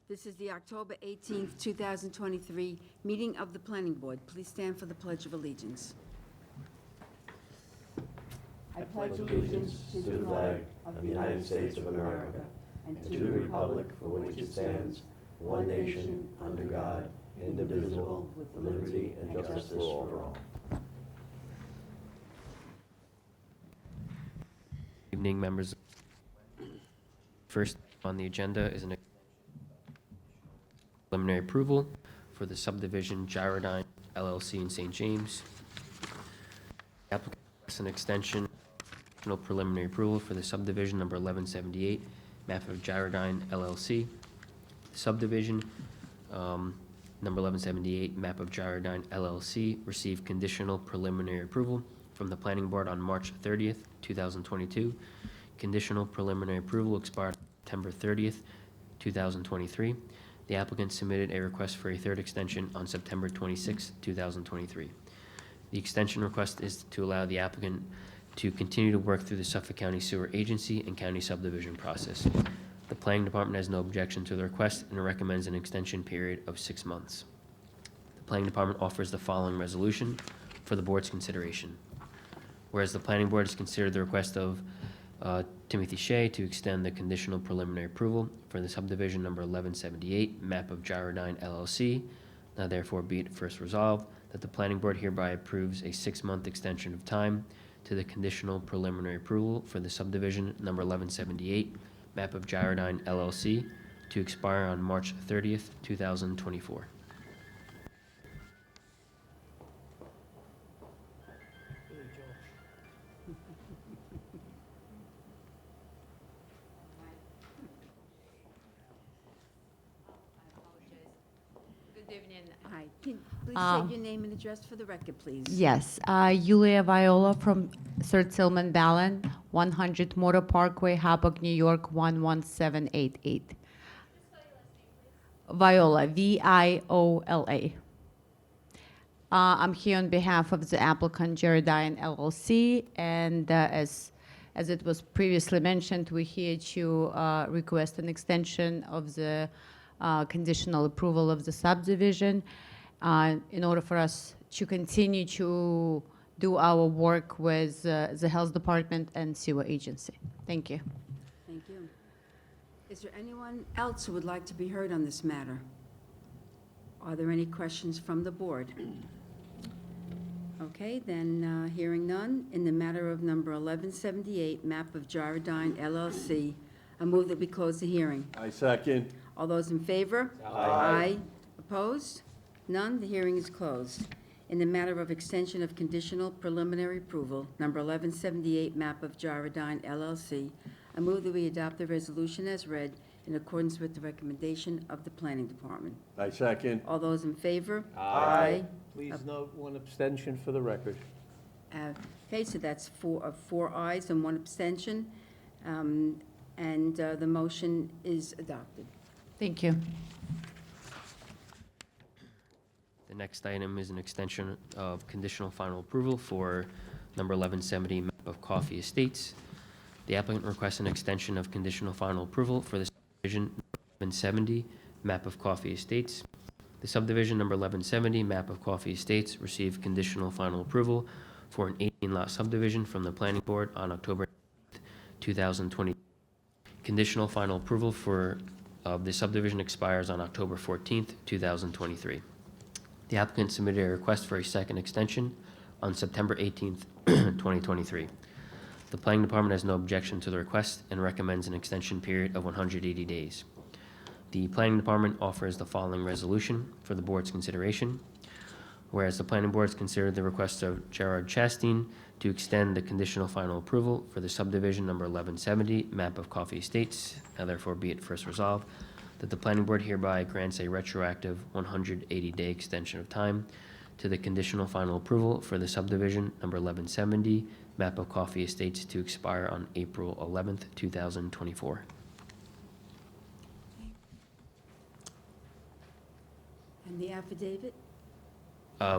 This is the October 18th, 2023 meeting of the Planning Board. Please stand for the Pledge of Allegiance. I pledge allegiance to the flag of the United States of America and to the republic for which it stands, one nation, under God, indivisible, with liberty and justice for all. Evening, members. First on the agenda is an preliminary approval for the subdivision Gyrodyne LLC in St. James. Applicant requests an extension, additional preliminary approval for the subdivision number 1178, map of Gyrodyne LLC. Subdivision number 1178, map of Gyrodyne LLC, received conditional preliminary approval from the Planning Board on March 30th, 2022. Conditional preliminary approval expired September 30th, 2023. The applicant submitted a request for a third extension on September 26th, 2023. The extension request is to allow the applicant to continue to work through the Suffolk County Sewer Agency and county subdivision process. The Planning Department has no objection to the request and recommends an extension period of 6 months. The Planning Department offers the following resolution for the board's consideration. Whereas the Planning Board has considered the request of Timothy Shea to extend the conditional preliminary approval for the subdivision number 1178, map of Gyrodyne LLC. Now therefore be it first resolved that the Planning Board hereby approves a 6-month extension of time to the conditional preliminary approval for the subdivision number 1178, map of Gyrodyne LLC, to expire on March 30th, 2024. Good evening. Hi, can please state your name and address for the record, please? Yes, Yulia Viola from Sir Tillman Ballin, 100 Motor Parkway, Happock, New York, 11788. Viola, Viola. I'm here on behalf of the applicant Gyrodyne LLC, and as it was previously mentioned, we're here to request an extension of the conditional approval of the subdivision in order for us to continue to do our work with the health department and sewer agency. Thank you. Thank you. Is there anyone else who would like to be heard on this matter? Are there any questions from the board? Okay, then, hearing none, in the matter of number 1178, map of Gyrodyne LLC, I move that we close the hearing. I second. All those in favor? Aye. Opposed? None. The hearing is closed. In the matter of extension of conditional preliminary approval, number 1178, map of Gyrodyne LLC, I move that we adopt the resolution as read in accordance with the recommendation of the Planning Department. I second. All those in favor? Aye. Please note one abstention for the record. Okay, so that's four ayes and one abstention, and the motion is adopted. Thank you. The next item is an extension of conditional final approval for number 1170, map of Coffee Estates. The applicant requests an extension of conditional final approval for the subdivision 1170, map of Coffee Estates. The subdivision number 1170, map of Coffee Estates, received conditional final approval for an 18-lot subdivision from the Planning Board on October 2020. Conditional final approval for the subdivision expires on October 14th, 2023. The applicant submitted a request for a second extension on September 18th, 2023. The Planning Department has no objection to the request and recommends an extension period of 180 days. The Planning Department offers the following resolution for the board's consideration. Whereas the Planning Board has considered the request of Gerard Chastain to extend the conditional final approval for the subdivision number 1170, map of Coffee Estates, now therefore be it first resolved that the Planning Board hereby grants a retroactive 180-day extension of time to the conditional final approval for the subdivision number 1170, map of Coffee Estates, to expire on April 11th, 2024. And the affidavit?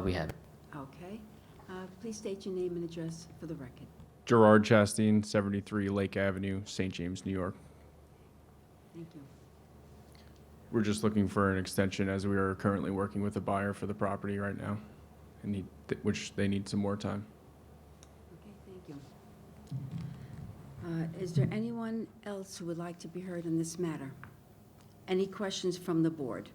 We have it. Okay. Please state your name and address for the record. Gerard Chastain, 73 Lake Avenue, St. James, New York. Thank you. we're just looking for an extension as we are currently working with a buyer for the property right now, which they need some more time. Okay, thank you. Is there anyone else who would like to be heard in this matter? Any questions from the board?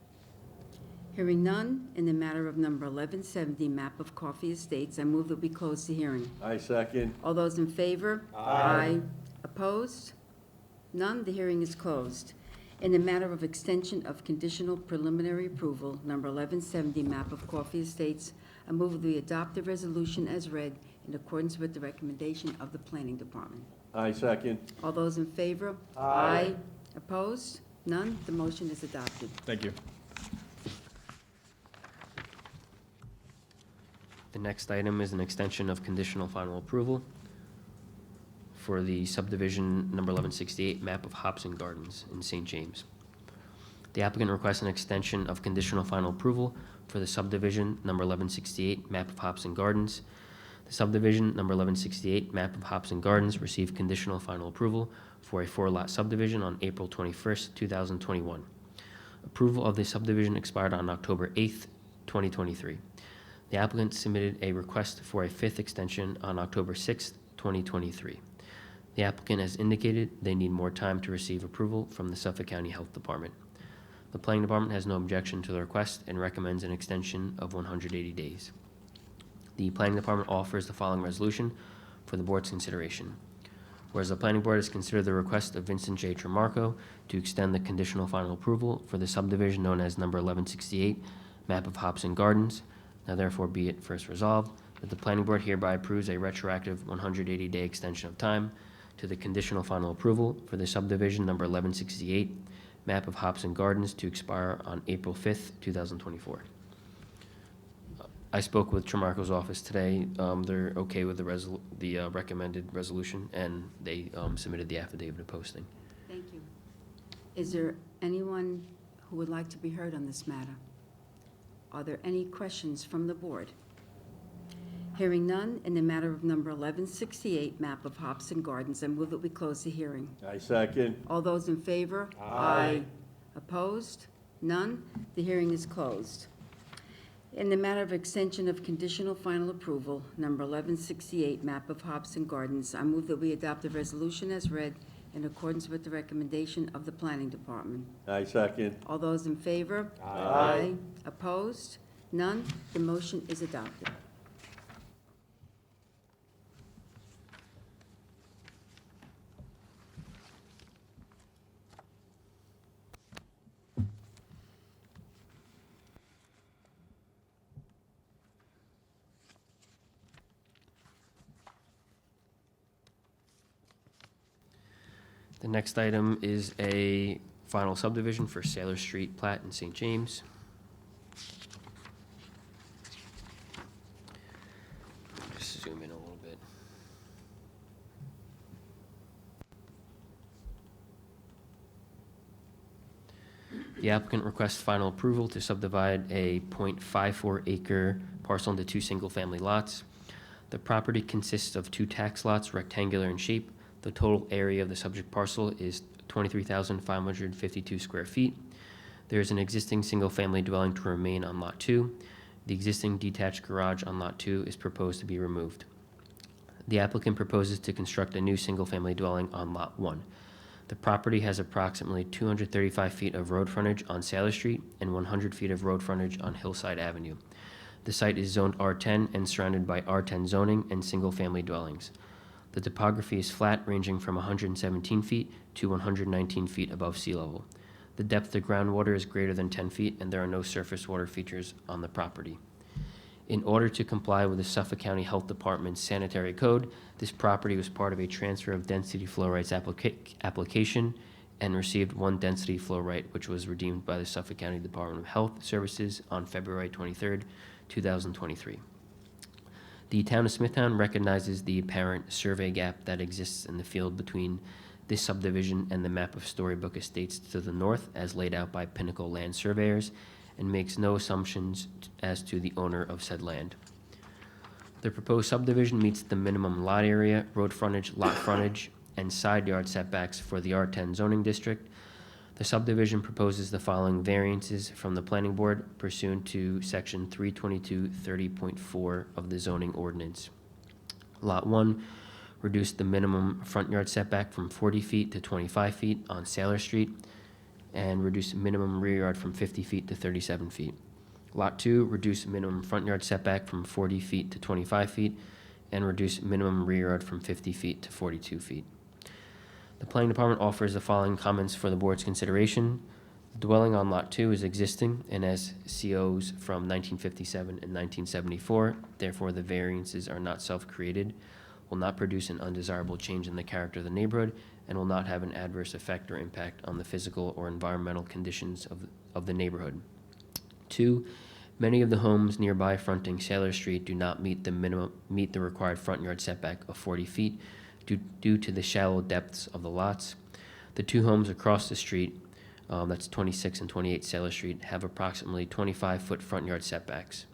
Hearing none, in the matter of number 1170, map of Coffee Estates, I move that we close the hearing. I second. All those in favor? Aye. Opposed? None, the hearing is closed. In the matter of extension of conditional preliminary approval, number 1170, map of Coffee Estates, I move that we adopt the resolution as read in accordance with the recommendation of the Planning Department. I second. All those in favor? Aye. Opposed? None, the motion is adopted. Thank you. The next item is an extension of conditional final approval for the subdivision number 1168, map of Hobson Gardens in St. James. The applicant requests an extension of conditional final approval for the subdivision number 1168, map of Hobson Gardens. The subdivision number 1168, map of Hobson Gardens, received conditional final approval for a 4-lot subdivision on April 21st, 2021. Approval of the subdivision expired on October 8th, 2023. The applicant submitted a request for a 5th extension on October 6th, 2023. The applicant has indicated they need more time to receive approval from the Suffolk County Health Department. The Planning Department has no objection to the request and recommends an extension of 180 days. The Planning Department offers the following resolution for the board's consideration. Whereas the Planning Board has considered the request of Vincent J. Tremarco to extend the conditional final approval for the subdivision known as number 1168, map of Hobson Gardens. Now therefore be it first resolved that the Planning Board hereby approves a retroactive 180-day extension of time to the conditional final approval for the subdivision number 1168, map of Hobson Gardens, to expire on April 5th, 2024. I spoke with Tremarco's office today. They're okay with the recommended resolution, and they submitted the affidavit of posting. Thank you. Is there anyone who would like to be heard on this matter? Are there any questions from the board? Hearing none, in the matter of number 1168, map of Hobson Gardens, I move that we close the hearing. I second. All those in favor? Aye. Opposed? None? The hearing is closed. In the matter of extension of conditional final approval, number 1168, map of Hobson Gardens, I move that we adopt the resolution as read in accordance with the recommendation of the Planning Department. I second. All those in favor? Aye. Opposed? None? The motion is adopted. The next item is a final subdivision for Sailor Street plat in St. James. Just zoom in a little bit. The applicant requests final approval to subdivide a .54 acre parcel into 2 single-family lots. The property consists of 2 tax lots, rectangular in shape. The total area of the subject parcel is 23,552 square feet. There is an existing single-family dwelling to remain on Lot 2. The existing detached garage on Lot 2 is proposed to be removed. The applicant proposes to construct a new single-family dwelling on Lot 1. The property has approximately 235 feet of road frontage on Sailor Street and 100 feet of road frontage on Hillside Avenue. The site is zoned R10 and surrounded by R10 zoning and single-family dwellings. The topography is flat, ranging from 117 feet to 119 feet above sea level. The depth of groundwater is greater than 10 feet, and there are no surface water features on the property. In order to comply with the Suffolk County Health Department's sanitary code, this property was part of a transfer of density flow rights application and received 1 density flow right, which was redeemed by the Suffolk County Department of Health Services on February 23rd, 2023. The town of Smithtown recognizes the apparent survey gap that exists in the field between this subdivision and the map of Storybook Estates to the north as laid out by Pinnacle Land Surveyors, and makes no assumptions as to the owner of said land. The proposed subdivision meets the minimum lot area, road frontage, lot frontage, and side yard setbacks for the R10 zoning district. The subdivision proposes the following variances from the planning board pursuant to section 322:30.4 of the zoning ordinance. Lot 1, reduce the minimum front yard setback from 40 feet to 25 feet on Sailor Street, and reduce minimum rear yard from 50 feet to 37 feet. Lot 2, reduce minimum front yard setback from 40 feet to 25 feet, and reduce minimum rear yard from 50 feet to 42 feet. The planning department offers the following comments for the board's consideration. Dwelling on Lot 2 is existing and has COs from 1957 and 1974. Therefore, the variances are not self-created, will not produce an undesirable change in the character of the neighborhood, and will not have an adverse effect or impact on the physical or environmental conditions of the neighborhood. 2, many of the homes nearby fronting Sailor Street do not meet the required front yard setback of 40 feet due to the shallow depths of the lots. The 2 homes across the street, that's 26 and 28 Sailor Street, have approximately 25-foot front yard setbacks.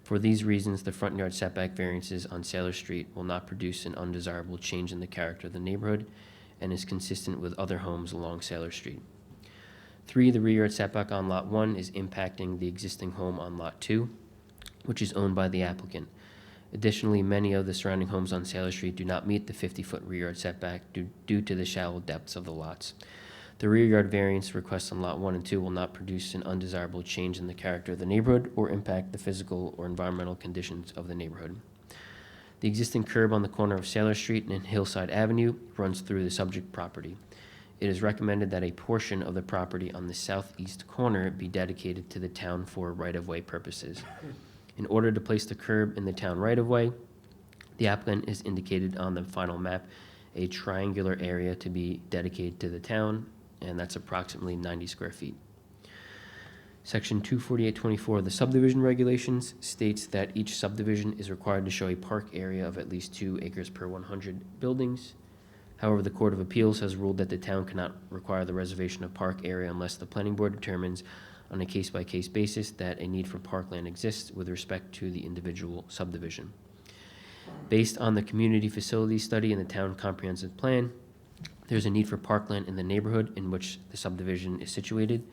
For these reasons, the front yard setback variances on Sailor Street will not produce an undesirable change in the character of the neighborhood and is consistent with other homes along Sailor Street. 3, the rear yard setback on Lot 1 is impacting the existing home on Lot 2, which is owned by the applicant. Additionally, many of the surrounding homes on Sailor Street do not meet the 50-foot rear yard setback due to the shallow depths of the lots. The rear yard variance requests on Lot 1 and 2 will not produce an undesirable change in the character of the neighborhood or impact the physical or environmental conditions of the neighborhood. The existing curb on the corner of Sailor Street and Hillside Avenue runs through the subject property. It is recommended that a portion of the property on the southeast corner be dedicated to the town for right-of-way purposes. In order to place the curb in the town right-of-way, the applicant has indicated on the final map a triangular area to be dedicated to the town, and that's approximately 90 square feet. Section 248.24 of the subdivision regulations states that each subdivision is required to show a park area of at least 2 acres per 100 buildings. However, the Court of Appeals has ruled that the town cannot require the reservation of park area unless the planning board determines on a case-by-case basis that a need for parkland exists with respect to the individual subdivision. Based on the community facility study and the town comprehensive plan, there's a need for parkland in the neighborhood in which the subdivision is situated.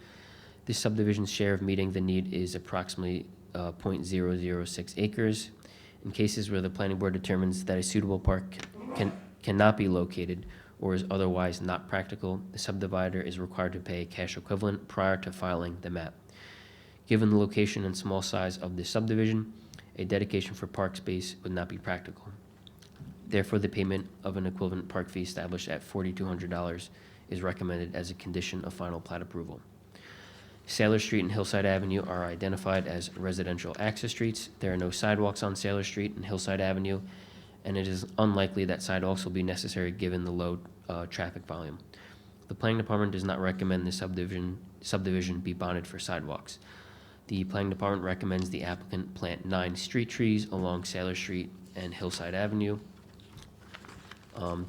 This subdivision's share of meeting the need is approximately 0.006 acres. In cases where the planning board determines that a suitable park cannot be located or is otherwise not practical, the subdivider is required to pay a cash equivalent prior to filing the map. Given the location and small size of this subdivision, a dedication for park space would not be practical. Therefore, the payment of an equivalent park fee established at $4,200 is recommended as a condition of final plat approval. Sailor Street and Hillside Avenue are identified as residential access streets. There are no sidewalks on Sailor Street and Hillside Avenue, and it is unlikely that sidewalks will be necessary given the low traffic volume. The planning department does not recommend the subdivision be bonded for sidewalks. The planning department recommends the applicant plant 9 street trees along Sailor Street and Hillside Avenue.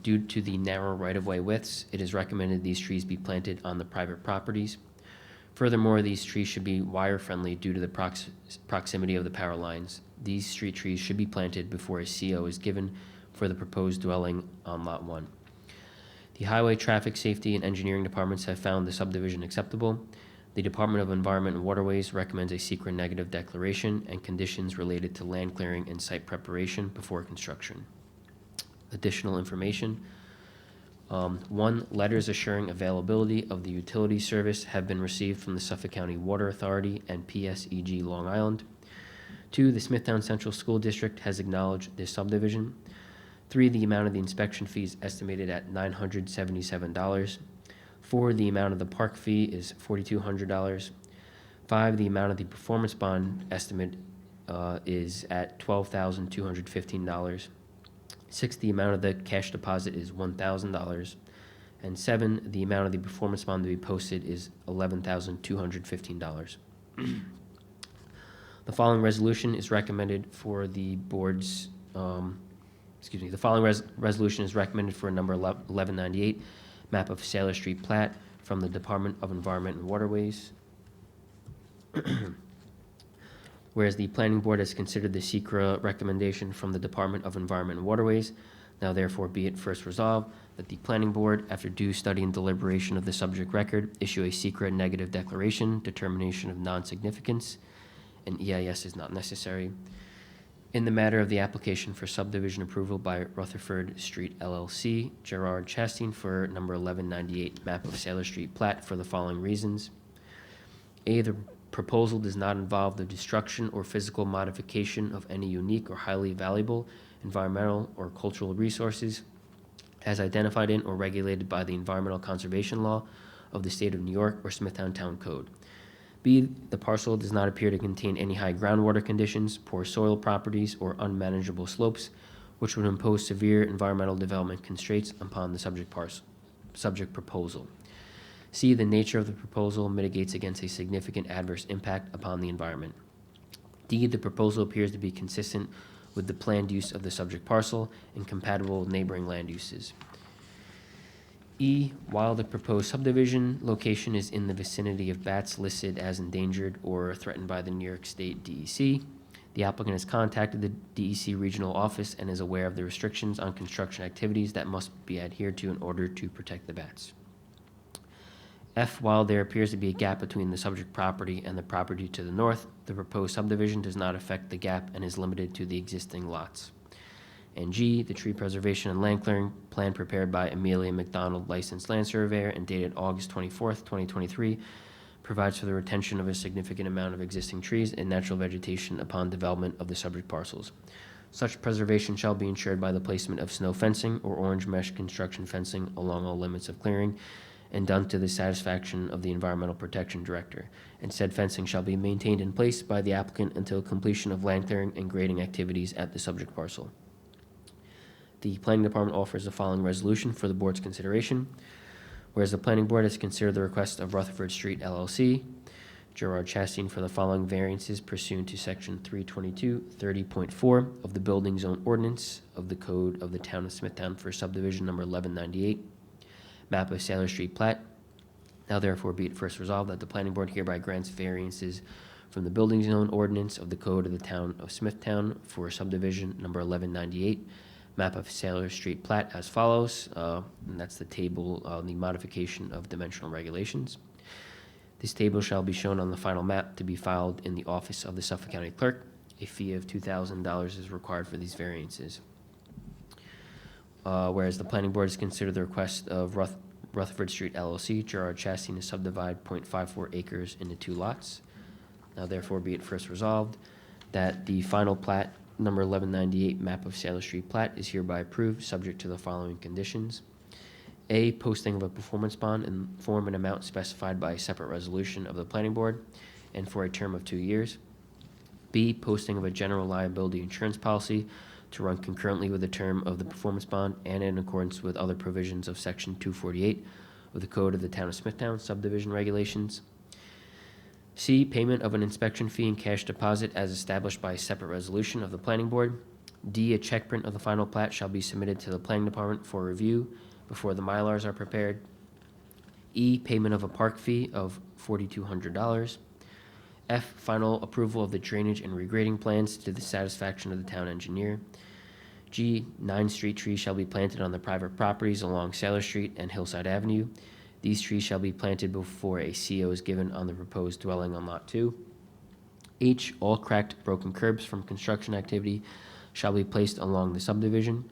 Due to the narrow right-of-way widths, it is recommended these trees be planted on the private properties. Furthermore, these trees should be wire-friendly due to the proximity of the power lines. These street trees should be planted before a CO is given for the proposed dwelling on Lot 1. The Highway Traffic Safety and Engineering departments have found the subdivision acceptable. The Department of Environment and Waterways recommends a secret negative declaration and conditions related to land clearing and site preparation before construction. Additional information. 1, letters assuring availability of the utility service have been received from the Suffolk County Water Authority and PSEG Long Island. 2, the Smithtown Central School District has acknowledged this subdivision. 3, the amount of the inspection fee is estimated at $977. 4, the amount of the park fee is $4,200. 5, the amount of the performance bond estimate is at $12,215. 6, the amount of the cash deposit is $1,000. And 7, the amount of the performance bond to be posted is $11,215. The following resolution is recommended for the board's, the following resolution is recommended for number 1198, map of Sailor Street plat from the Department of Environment and Waterways. Whereas the planning board has considered the SECRA recommendation from the Department of Environment and Waterways, Now therefore be it first resolved that the planning board, after due study and deliberation of the subject record, issue a secret negative declaration, determination of non-significance, and EIS is not necessary. In the matter of the application for subdivision approval by Rutherford Street LLC, Gerard Chastain for number 1198 map of Sailor Street plat for the following reasons. A, the proposal does not involve the destruction or physical modification of any unique or highly valuable environmental or cultural resources as identified in or regulated by the Environmental Conservation Law of the State of New York or Smithtown Town Code. B, the parcel does not appear to contain any high groundwater conditions, poor soil properties, or unmanageable slopes, which would impose severe environmental development constraints upon the subject proposal. C, the nature of the proposal mitigates against a significant adverse impact upon the environment. D, the proposal appears to be consistent with the planned use of the subject parcel and compatible with neighboring land uses. E, while the proposed subdivision location is in the vicinity of bats listed as endangered or threatened by the New York State DEC, the applicant has contacted the DEC regional office and is aware of the restrictions on construction activities that must be adhered to in order to protect the bats. F, while there appears to be a gap between the subject property and the property to the north, the proposed subdivision does not affect the gap and is limited to the existing lots. And G, the tree preservation and land clearing plan prepared by Amelia McDonald, licensed land surveyor, and dated August 24th, 2023, provides for the retention of a significant amount of existing trees and natural vegetation upon development of the subject parcels. Such preservation shall be ensured by the placement of snow fencing or orange mesh construction fencing along all limits of clearing, and done to the satisfaction of the Environmental Protection Director, and said fencing shall be maintained in place by the applicant until completion of land clearing and grading activities at the subject parcel. The Planning Department offers the following resolution for the board's consideration. Whereas the Planning Board has considered the request of Rutherford Street LLC, Gerard Chastain for the following variances pursuant to Section 322-30.4 of the Building Zone Ordinance of the Code of the Town of Smithtown for subdivision number 1198, map of Sailor Street plat. Now therefore be it first resolved that the Planning Board hereby grants variances from the Building Zone Ordinance of the Code of the Town of Smithtown for subdivision number 1198, map of Sailor Street plat as follows, and that's the table, the modification of dimensional regulations. This table shall be shown on the final map to be filed in the office of the Suffolk County Clerk. A fee of $2,000 is required for these variances. Whereas the Planning Board has considered the request of Rutherford Street LLC, Gerard Chastain, to subdivide .54 acres into 2 lots. Now therefore be it first resolved that the final plat number 1198 map of Sailor Street plat is hereby approved, subject to the following conditions. A, posting of a performance bond in form and amount specified by a separate resolution of the Planning Board and for a term of 2 years. B, posting of a general liability insurance policy to run concurrently with the term of the performance bond and in accordance with other provisions of Section 248 of the Code of the Town of Smithtown subdivision regulations. C, payment of an inspection fee and cash deposit as established by a separate resolution of the Planning Board. D, a check print of the final plat shall be submitted to the Planning Department for review before the Mylars are prepared. E, payment of a park fee of $4,200. F, final approval of the drainage and regrading plans to the satisfaction of the town engineer. G, 9 street trees shall be planted on the private properties along Sailor Street and Hillside Avenue. These trees shall be planted before a CO is given on the proposed dwelling on Lot 2. H, all cracked, broken curbs from construction activity shall be placed along the subdivision.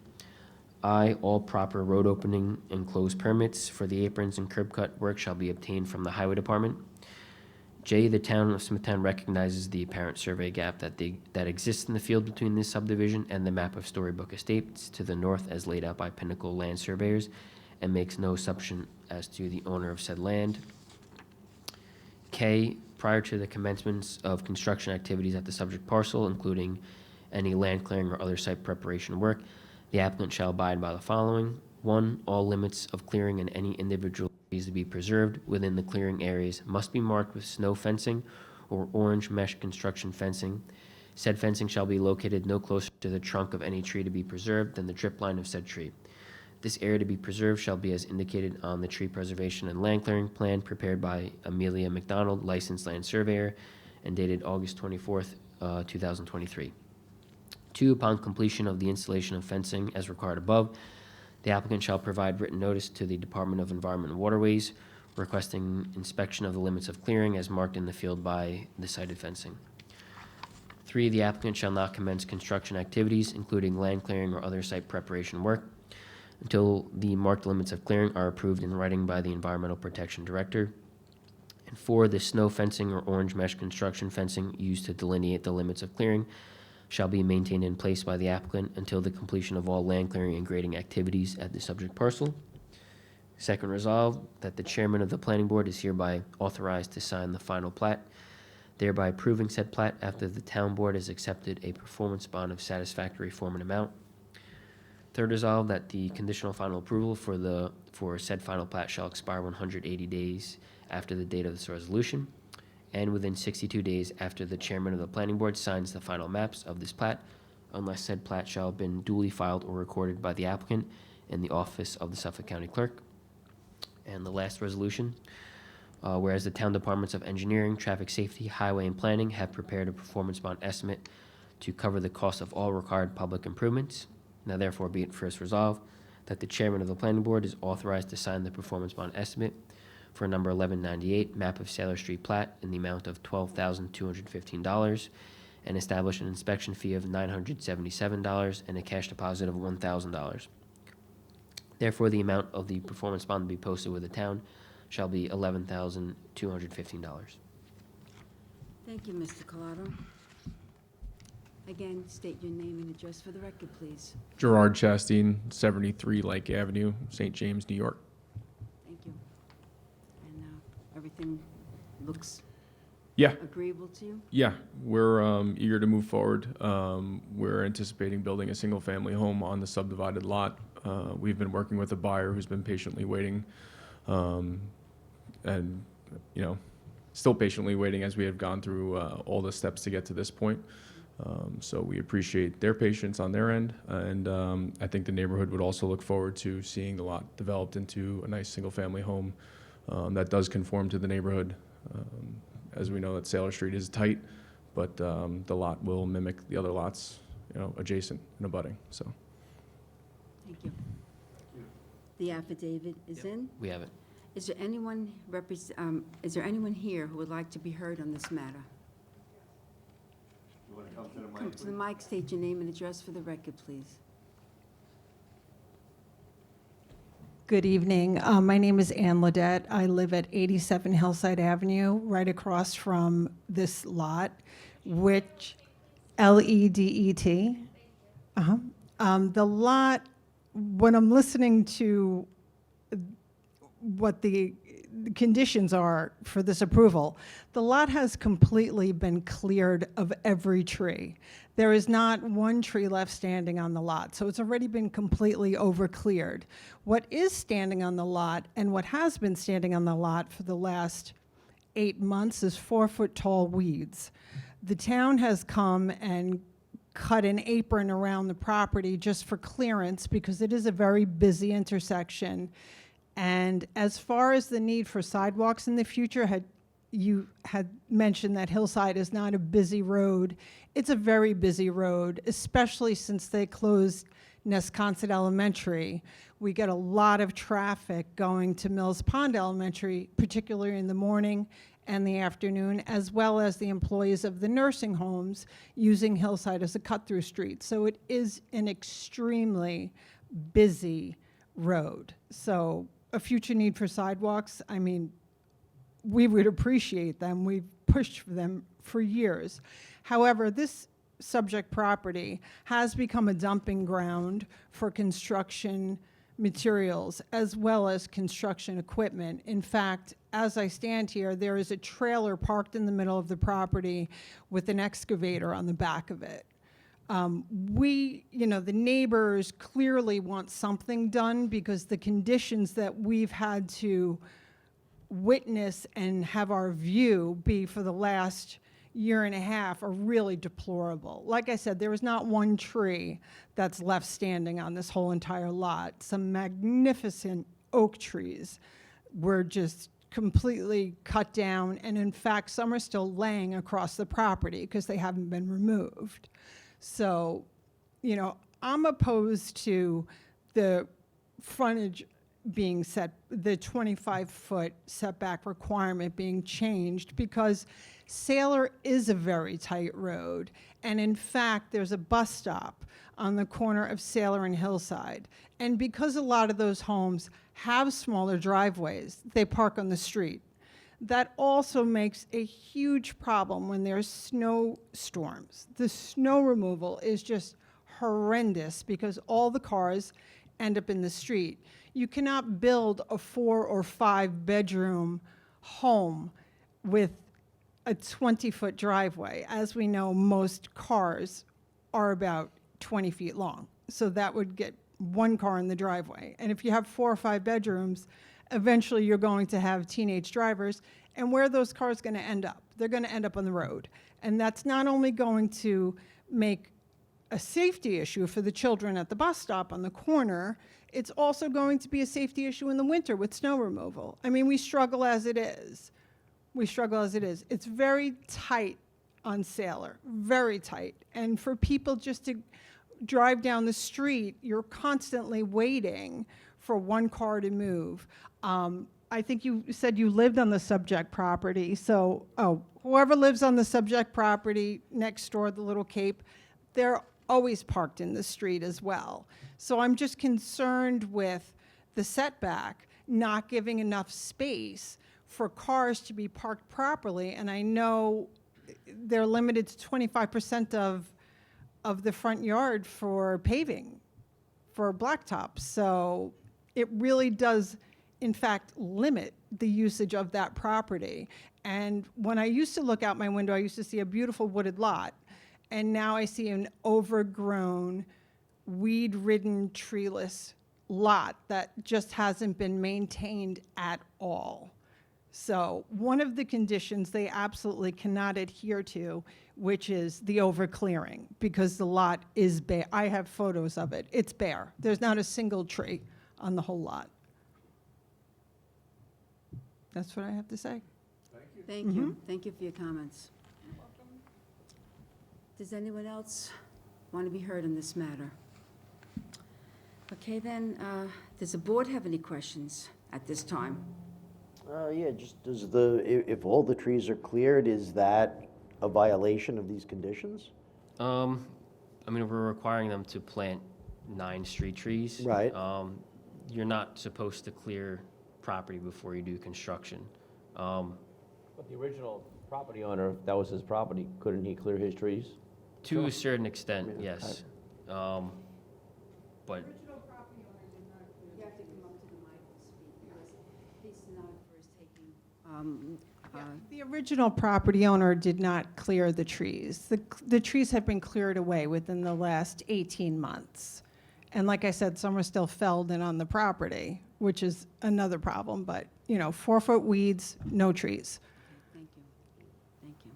I, all proper road opening and close permits for the aprons and curb cut work shall be obtained from the Highway Department. J, the Town of Smithtown recognizes the apparent survey gap that exists in the field between this subdivision and the map of Storybook Estates to the north as laid out by Pinnacle Land Surveyors, and makes no assumption as to the owner of said land. K, prior to the commencement of construction activities at the subject parcel, including any land clearing or other site preparation work, the applicant shall abide by the following. 1, all limits of clearing and any individual trees to be preserved within the clearing areas must be marked with snow fencing or orange mesh construction fencing. Said fencing shall be located no closer to the trunk of any tree to be preserved than the drip line of said tree. This area to be preserved shall be as indicated on the tree preservation and land clearing plan prepared by Amelia McDonald, licensed land surveyor, and dated August 24th, 2023. 2, upon completion of the installation of fencing as required above, the applicant shall provide written notice to the Department of Environment and Waterways requesting inspection of the limits of clearing as marked in the field by the cited fencing. 3, the applicant shall not commence construction activities, including land clearing or other site preparation work, until the marked limits of clearing are approved in writing by the Environmental Protection Director. And 4, the snow fencing or orange mesh construction fencing used to delineate the limits of clearing shall be maintained in place by the applicant until the completion of all land clearing and grading activities at the subject parcel. Second, resolved that the chairman of the planning board is hereby authorized to sign the final plat, thereby approving said plat after the town board has accepted a performance bond of satisfactory form and amount. Third, resolved that the conditional final approval for said final plat shall expire 180 days after the date of this resolution, and within 62 days after the chairman of the planning board signs the final maps of this plat, unless said plat shall have been duly filed or recorded by the applicant in the office of the Suffolk County Clerk. And the last resolution, whereas the town departments of engineering, traffic safety, highway, and planning have prepared a performance bond estimate to cover the cost of all required public improvements. Now therefore be it first resolved that the chairman of the planning board is authorized to sign the performance bond estimate for number 1198, map of Sailor Street plat, in the amount of $12,215, and establish an inspection fee of $977 and a cash deposit of $1,000. Therefore, the amount of the performance bond to be posted with the town shall be $11,215. Thank you, Mr. Collado. Again, state your name and address for the record, please. Gerard Chastain, 73 Lake Avenue, St. James, New York. Thank you. And everything looks Yeah, agreeable to you? yeah, we're eager to move forward. We're anticipating building a single-family home on the subdivided lot. We've been working with a buyer who's been patiently waiting, and, you know, still patiently waiting as we have gone through all the steps to get to this point. So we appreciate their patience on their end, and I think the neighborhood would also look forward to seeing the lot developed into a nice single-family home that does conform to the neighborhood. As we know that Sailor Street is tight, but the lot will mimic the other lots, you know, adjacent and abutting, so. Thank you. The affidavit is in. We have it. Is there anyone here who would like to be heard on this matter? You want to come to the mic? Come to the mic, state your name and address for the record, please. Good evening. My name is Ann Ledette. I live at 87 Hillside Avenue, right across from this lot, which, Ledet. The lot, when I'm listening to what the conditions are for this approval, the lot has completely been cleared of every tree. There is not one tree left standing on the lot, so it's already been completely over-cleared. What is standing on the lot, and what has been standing on the lot for the last 8 months, is 4-foot-tall weeds. The town has come and cut an apron around the property just for clearance because it is a very busy intersection. And as far as the need for sidewalks in the future, you had mentioned that Hillside is not a busy road. It's a very busy road, especially since they closed Nesconset Elementary. We get a lot of traffic going to Mills Pond Elementary, particularly in the morning and the afternoon, as well as the employees of the nursing homes using Hillside as a cut-through street. So it is an extremely busy road. So a future need for sidewalks, I mean, we would appreciate them. We've pushed for them for years. However, this subject property has become a dumping ground for construction materials as well as construction equipment. In fact, as I stand here, there is a trailer parked in the middle of the property with an excavator on the back of it. The neighbors clearly want something done because the conditions that we've had to witness and have our view be for the last year and a half are really deplorable. Like I said, there is not one tree that's left standing on this whole entire lot. Some magnificent oak trees were just completely cut down, and in fact, some are still laying across the property because they haven't been removed. So I'm opposed to the frontage being set, the 25-foot setback requirement being changed, because Sailor is a very tight road. And in fact, there's a bus stop on the corner of Sailor and Hillside. And because a lot of those homes have smaller driveways, they park on the street. That also makes a huge problem when there's snowstorms. The snow removal is just horrendous because all the cars end up in the street. You cannot build a 4 or 5 bedroom home with a 20-foot driveway. As we know, most cars are about 20 feet long. So that would get one car in the driveway. And if you have 4 or 5 bedrooms, eventually you're going to have teenage drivers. And where are those cars going to end up? They're going to end up on the road. And that's not only going to make a safety issue for the children at the bus stop on the corner, it's also going to be a safety issue in the winter with snow removal. I mean, we struggle as it is. It's very tight on Sailor, very tight. And for people just to drive down the street, you're constantly waiting for one car to move. I think you said you lived on the subject property. So, whoever lives on the subject property next door, the Little Cape, they're always parked in the street as well. So I'm just concerned with the setback not giving enough space for cars to be parked properly. And I know they're limited to 25% of the front yard for paving, for blacktop. So it really does, in fact, limit the usage of that property. And when I used to look out my window, I used to see a beautiful wooded lot. And now I see an overgrown, weed-ridden, treeless lot that just hasn't been maintained at all. So one of the conditions they absolutely cannot adhere to, which is the overclearing, because the lot is bare. I have photos of it. It's bare. There's not a single tree on the whole lot. That's what I have to say. Thank you. Thank you for your comments. Does anyone else want to be heard on this matter? Okay, then, does the board have any questions at this time? Yeah, just if all the trees are cleared, is that a violation of these conditions? I mean, we're requiring them to plant 9 street trees. Right. You're not supposed to clear property before you do construction. But the original property owner, if that was his property, couldn't he clear his trees? To a certain extent, Yeah, yes. But You have to come up to the mic and speak, because he's not first taking, The original property owner did not clear the trees. The trees have been cleared away within the last 18 months. And like I said, some are still felled in on the property, which is another problem. But, 4-foot weeds, no trees. thank you. Thank you.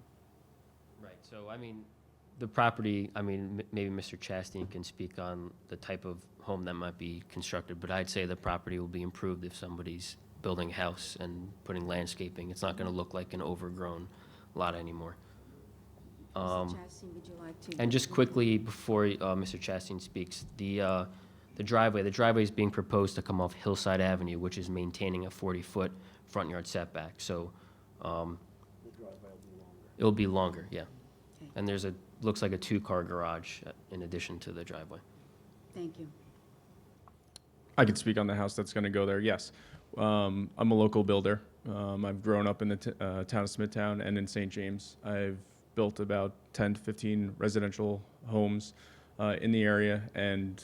Right, so I mean, the property, I mean, maybe Mr. Chastain can speak on the type of home that might be constructed, but I'd say the property will be improved if somebody's building a house and putting landscaping. It's not going to look like an overgrown lot anymore. Mr. Chastain, would you like to? And just quickly, before Mr. Chastain speaks, the driveway is being proposed to come off Hillside Avenue, which is maintaining a 40-foot front yard setback, so it'll be longer, yeah. Okay. And looks like a 2-car garage in addition to the driveway. Thank you. I can speak on the house that's going to go there, yes. I'm a local builder. I've grown up in the town of Smithtown and in St. James. I've built about 10 to 15 residential homes in the area, and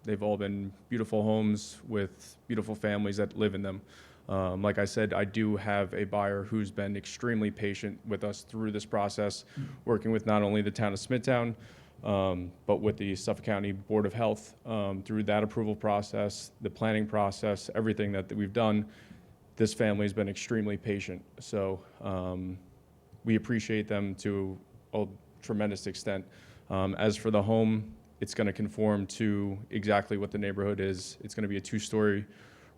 they've all been beautiful homes with beautiful families that live in them. Like I said, I do have a buyer who's been extremely patient with us through this process, working with not only the town of Smithtown, but with the Suffolk County Board of Health through that approval process, the planning process, everything that we've done. This family's been extremely patient. So we appreciate them to a tremendous extent. As for the home, it's going to conform to exactly what the neighborhood is. It's going to be a 2-story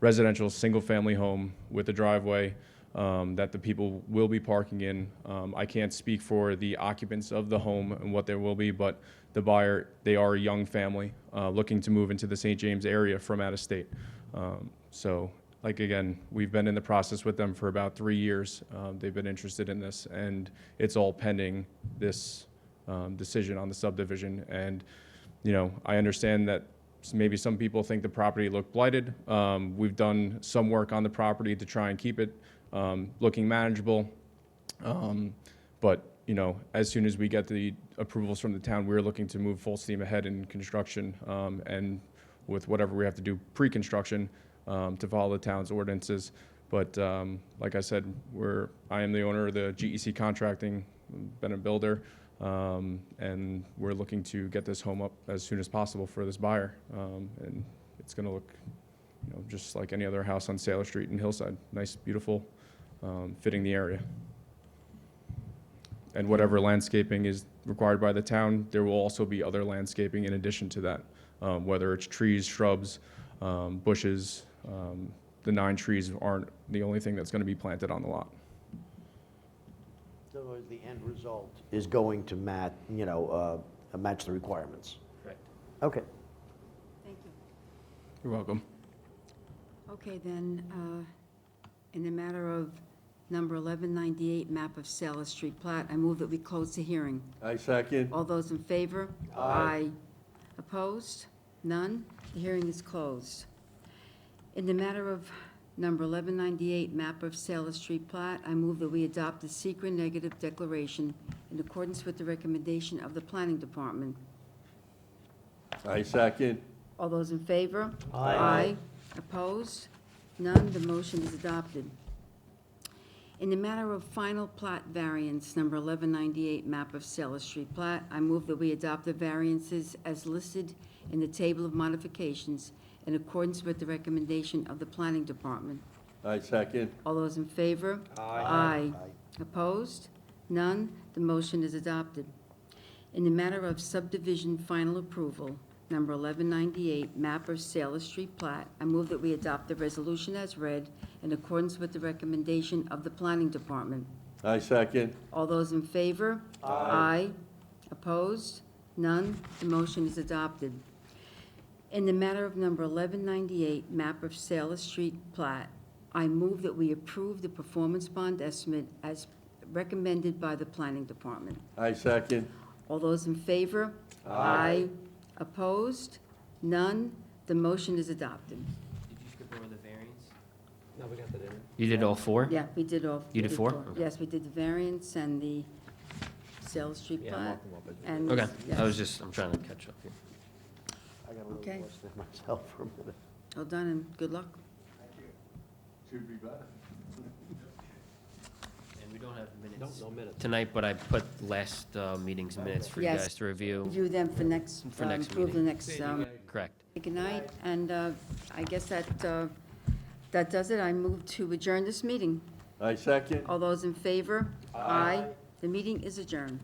residential single-family home with a driveway. that the people will be parking in. I can't speak for the occupants of the home and what there will be, but the buyer, they are a young family looking to move into the St. James area from out of state. So, like, again, we've been in the process with them for about 3 years. They've been interested in this, and it's all pending this decision on the subdivision. And, you know, I understand that maybe some people think the property looked blighted. We've done some work on the property to try and keep it looking manageable. But, you know, as soon as we get the approvals from the town, we're looking to move full steam ahead in construction, and with whatever we have to do pre-construction to follow the town's ordinances. But like I said, I am the owner of the GEC Contracting, been a builder, and we're looking to get this home up as soon as possible for this buyer. And it's going to look, you know, just like any other house on Sailor Street in Hillside. Nice, beautiful, fitting the area. And whatever landscaping is required by the town, there will also be other landscaping in addition to that, whether it's trees, shrubs, bushes. The 9 trees aren't the only thing that's going to be planted on the lot. So the end result is going to match the requirements? Correct. Okay. Thank you. You're welcome. Okay, then, in the matter of number 1198, map of Sailor Street plat, I move that we close the hearing. I second. All those in favor? Aye. Opposed? None? The hearing is closed. In the matter of number 1198, map of Sailor Street plat, I move that we adopt the secret negative declaration in accordance with the recommendation of the Planning Department. I second. All those in favor? Aye. Opposed? None? The motion is adopted. In the matter of final plat variance, number 1198, map of Sailor Street plat, I move that we adopt the variances as listed in the table of modifications in accordance with the recommendation of the Planning Department. I second. All those in favor? Aye. Opposed? None? The motion is adopted. In the matter of subdivision final approval, number 1198, map of Sailor Street plat, I move that we adopt the resolution as read in accordance with the recommendation of the Planning Department. I second. All those in favor? Aye. Opposed? None? The motion is adopted. In the matter of number 1198, map of Sailor Street plat, I move that we approve the performance bond estimate as recommended by the Planning Department. I second. All those in favor? Aye. Opposed? None? The motion is adopted. Did you skip over the variance? No, we got that in. You did all 4? Yeah, we did all. You we did 4? Okay. Yes, we did the variance and the Sailor Street Yeah, plat. mark them up as- and Okay, yes. I'm trying to catch up here. I got a Okay. little lost there myself for a minute. Well done and good luck. Should be better. And we don't have minutes No minutes. tonight, but I put last meeting's minutes for you Yes. guys to review. Review them for next, For next approve the meeting. next, Correct. good night. And I guess that does it. I move to adjourn this meeting. I second. All those in favor? Aye. The meeting is adjourned.